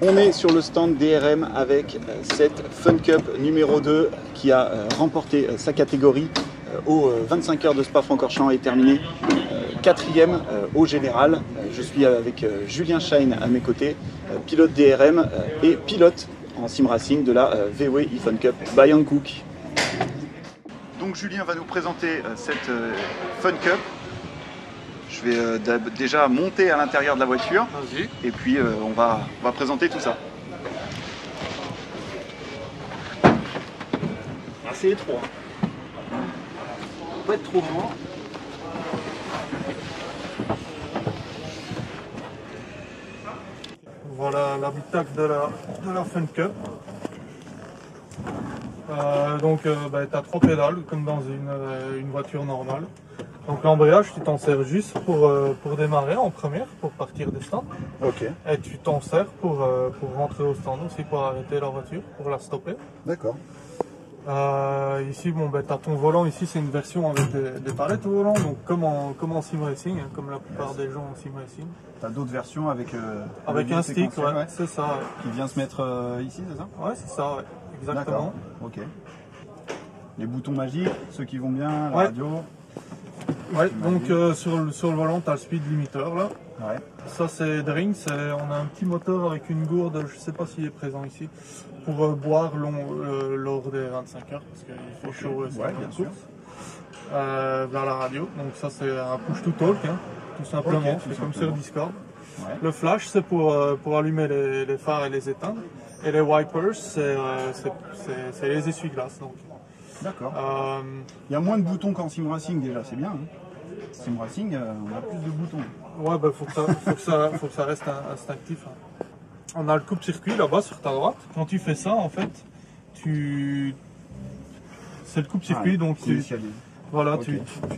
On est sur le stand DRM avec cette Fun Cup numéro 2 qui a remporté sa catégorie aux 25 heures de Spa-Francorchamps et terminé 4e au général. Je suis avec Julien Schein à mes côtés, pilote DRM et pilote en sim racing de la VW eFun Cup by Hankook. Donc Julien va nous présenter cette Fun Cup. Je vais déjà monter à l'intérieur de la voiture et puis on va présenter tout ça. Assez étroit. Pas être trop loin. Voilà l'habitacle de la Fun Cup. Tu as 3 pédales comme dans une voiture normale. Donc l'embrayage, tu t'en sers juste pour démarrer en première, pour partir des stands. Ok. Et tu t'en sers pour rentrer au stand aussi, pour arrêter la voiture, pour la stopper. D'accord. Ici, tu as ton volant. Ici, c'est une version avec des palettes au volant, donc comme en sim racing, hein, comme la plupart des gens en sim racing. Tu as d'autres versions avec un stick, ouais, c'est ça. Ouais. Qui vient se mettre ici, c'est ça? Ouais, c'est ça, ouais. Exactement. Ok. Les boutons magiques, ceux qui vont bien, la radio. Ouais, donc sur le volant, tu as le speed limiter là. Ouais. Ça c'est Drink, on a un petit moteur avec une gourde, je sais pas s'il est présent ici, pour boire lors des 25 heures, parce qu'il fait chaud et c'est bien sûr. Vers la radio, donc ça c'est un push to talk, hein, tout simplement, c'est comme sur Discord. Ouais. Le flash c'est pour allumer les phares et les éteindre, et les wipers c'est les essuie-glaces. D'accord. Il y a moins de boutons qu'en sim racing déjà, c'est bien. Hein. Sim racing, on a plus de boutons. Ouais, faut que ça reste instinctif. Hein. On a le coupe-circuit là-bas sur ta droite. Quand tu fais ça, en fait, c'est le coupe-circuit, donc tu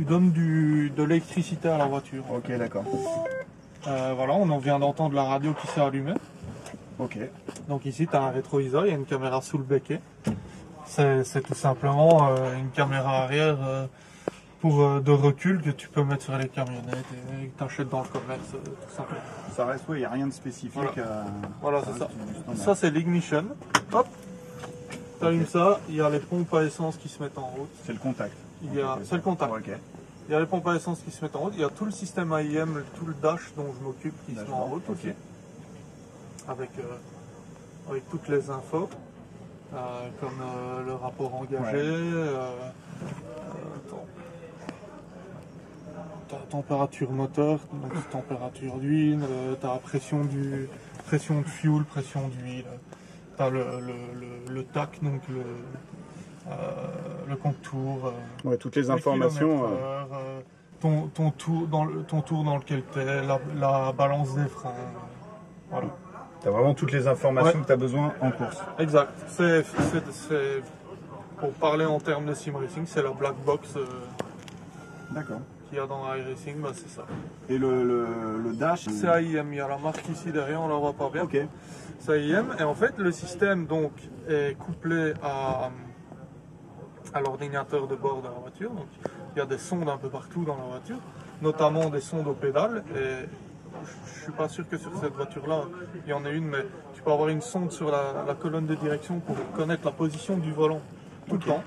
donnes de l'électricité à la voiture. Ok, d'accord. Voilà, on vient d'entendre la radio qui s'est allumée. Ok. Donc ici, tu as un rétroviseur, il y a une caméra sous le becquet. C'est tout simplement une caméra arrière de recul que tu peux mettre sur les camionnettes et que tu achètes dans le commerce, tout simplement. Ça reste, il n'y a rien de spécifique. Voilà, c'est ça. Ça, c'est l'ignition. Hop, tu allumes ça, il y a les pompes à essence qui se mettent en route. C'est le contact. C'est le contact. Okay. Il y a les pompes à essence qui se mettent en route. Il y a tout le système AIM, tout le dash dont je m'occupe qui se met en route aussi. Avec toutes les infos. Comme le rapport engagé, ta température moteur, donc température d'huile, ta pression de fuel, pression d'huile, tu as le TAC, donc le contour, toutes les informations. Ton tour dans lequel tu es, la balance des freins. Voilà. Tu as vraiment toutes les informations que tu as besoin en course. Exact. Pour parler en termes de sim racing, c'est la black box qu'il y a dans iRacing, c'est ça. Et le dash c'est AIM, il y a la marque ici derrière, on la voit pas bien. Ok. C'est AIM, et en fait le système donc est couplé à l'ordinateur de bord de la voiture. Donc il y a des sondes un peu partout dans la voiture, notamment des sondes aux pédales. Et je suis pas sûr que sur cette voiture-là, il y en ait une, mais tu peux avoir une sonde sur la colonne de direction pour connaître la position du volant tout le temps.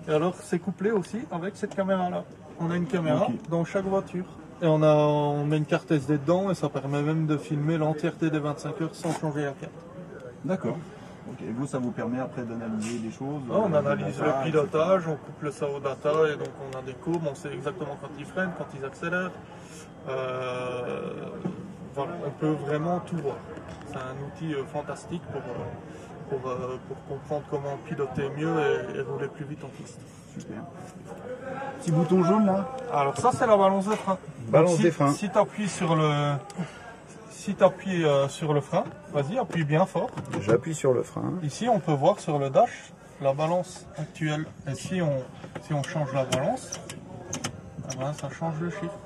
Et alors, c'est couplé aussi avec cette caméra-là. On a une caméra dans chaque voiture. Et on met une carte SD dedans et ça permet même de filmer l'entièreté des 25 heures sans changer la carte. D'accord. Ok, et vous, ça vous permet après d'analyser des choses? On analyse le pilotage, on couple ça au data et donc on a des courbes, on sait exactement quand ils freinent, quand ils accélèrent. Voilà, on peut vraiment tout voir. C'est un outil fantastique pour comprendre comment piloter mieux et rouler plus vite en piste. Super. Petit bouton jaune là. Alors ça c'est la balance des freins. Balance des freins. Si tu appuies sur le frein, vas-y, appuie bien fort. J'appuie sur le frein. Ici on peut voir sur le dash la balance actuelle. Et si on change la balance, ça change le chiffre.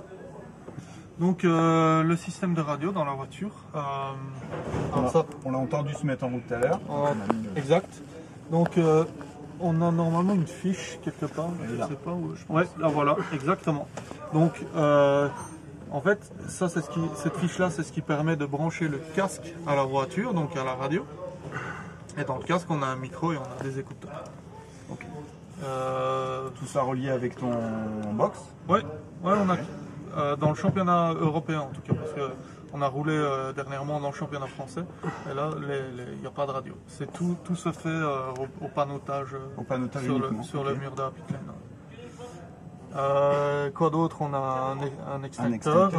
Donc le système de radio dans la voiture. On l'a entendu se mettre en route tout à l'heure. Exact. Donc on a normalement une fiche quelque part. Je sais pas où. Ouais, là voilà, exactement. Donc En fait, ça, cette fiche-là, c'est ce qui permet de brancher le casque à la voiture, donc à la radio. Et dans le casque, on a un micro et on a des écouteurs. Ok. Tout ça relié avec ton box? Ouais, on a dans le championnat européen en tout cas, parce qu'on a roulé dernièrement dans le championnat français. Et là, il n'y a pas de radio. C'est tout se fait au panotage, sur le mur de la pit lane. Quoi d'autre? On a un extincteur.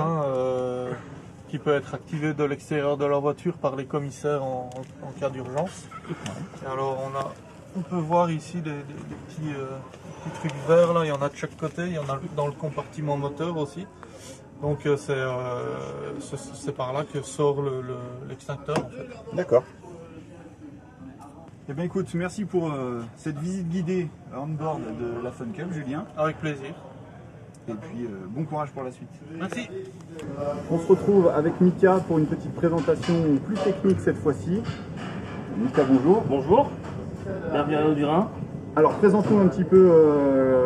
Qui peut être activé de l'extérieur de la voiture par les commissaires en cas d'urgence. Et alors on peut voir ici des petits trucs verts là, il y en a de chaque côté, il y en a dans le compartiment moteur aussi. Donc c'est par là que sort l'extincteur en fait. D'accord. Eh bien écoute, merci pour cette visite guidée on-board de la Fun Cup, Julien. Avec plaisir. Et puis bon courage pour la suite. Merci. On se retrouve avec Mika pour une petite présentation plus technique cette fois-ci. Mika, bonjour. Bonjour, bienvenue à Durin. Alors présente-nous un petit peu,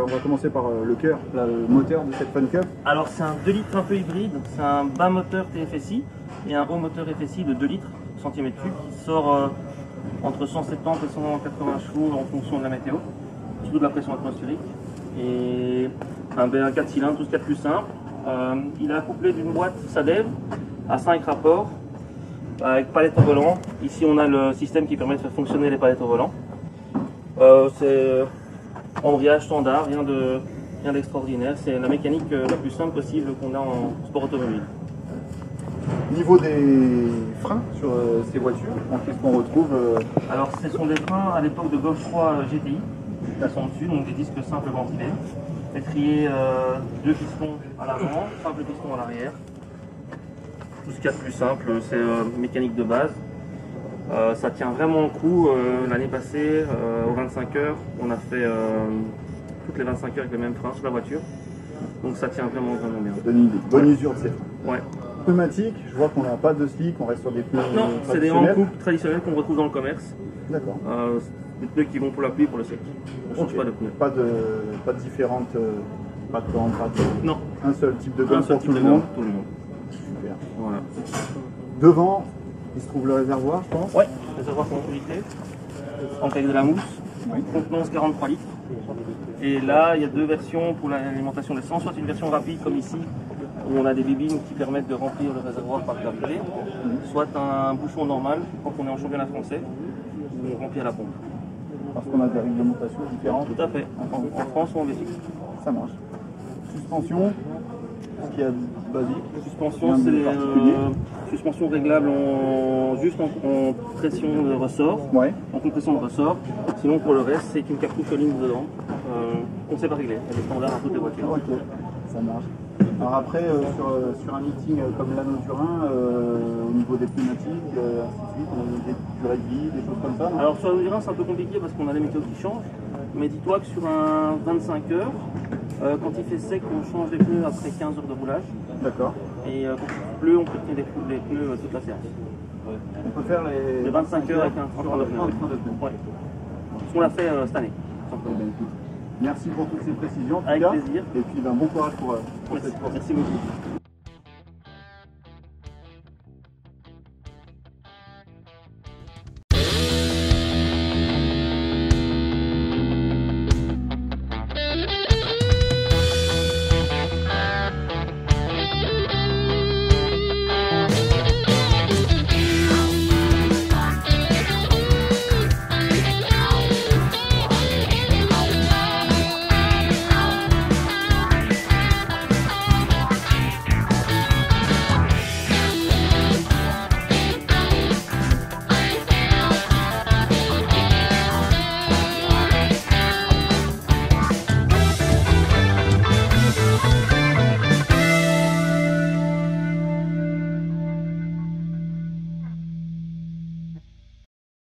on va commencer par le cœur, le moteur de cette Fun Cup. Alors c'est un 2 litres un peu hybride, c'est un bas moteur TFSI et un haut moteur FSI de 2 litres cm3 qui sort entre 170 et 180 chevaux en fonction de la météo, surtout de la pression atmosphérique. Et un B1 4 cylindres, tout ce qu'il y a de plus simple. Il est accouplé d'une boîte SADEV à 5 rapports avec palette au volant. Ici on a le système qui permet de faire fonctionner les palettes au volant. C'est embrayage standard, rien d'extraordinaire. C'est la mécanique la plus simple possible qu'on a en sport automobile. Niveau des freins sur ces voitures, qu'est-ce qu'on retrouve Alors ce sont des freins à l'époque de Golf 3 GTI qui sont dessus, donc des disques simples ventilés. Étrier 2 pistons à l'avant, simple piston à l'arrière. Tout ce qu'il y a de plus simple, c'est mécanique de base. Ça tient vraiment le coup. L'année passée, aux 25 heures, on a fait toutes les 25 heures avec le même frein sur la voiture. Donc ça tient vraiment bien. Ça donne une idée. Bonne usure de ces freins. Ouais. Pneumatique, je vois qu'on n'a pas de slick, on reste sur des pneus Non, c'est des rangs coupes traditionnels qu'on retrouve dans le commerce. D'accord. Des pneus qui vont pour la pluie et pour le sec. On ne change pas de pneus. Pas de différentes, pas de grande partie. Non. Un seul type de gomme pour tout le monde. Super. Voilà. Devant, il se trouve le réservoir, je pense. Ouais, réservoir conductivité, avec de la mousse, contenance 43 litres. Et là, il y a deux versions pour l'alimentation d'essence, soit une version rapide comme ici, où on a des bibines qui permettent de remplir le réservoir par gravité, soit un bouchon normal quand on est en championnat français, où on remplit à la pompe. Parce qu'on a des réglementations différentes. Tout à fait, en France ou en Belgique. Ça marche. Suspension, ce qu'il y a de basique. Suspension, c'est suspension réglable juste en pression de ressort, en compression de ressort. Sinon pour le reste, c'est une cartouche en ligne dedans, qu'on ne sait pas régler. Elle est standard à toutes les voitures. Ok, ça marche. Alors après, sur un meeting comme l'Anneau Turin, au niveau des pneumatiques, ainsi de suite, on a des durées de vie, des choses comme ça, non? Alors sur l'Anneau Turin, c'est un peu compliqué parce qu'on a les météos qui changent. Mais dis-toi que sur un 25 heures, quand il fait sec, on change les pneus après 15 heures de roulage. D'accord. Et quand il pleut, on peut tenir les pneus toute la séance. On peut faire les 25 heures avec un 39 pneus. Ouais. Ce qu'on a fait cette année. Merci pour toutes ces précisions. Avec plaisir. Et puis bon courage pour cette course. Merci beaucoup.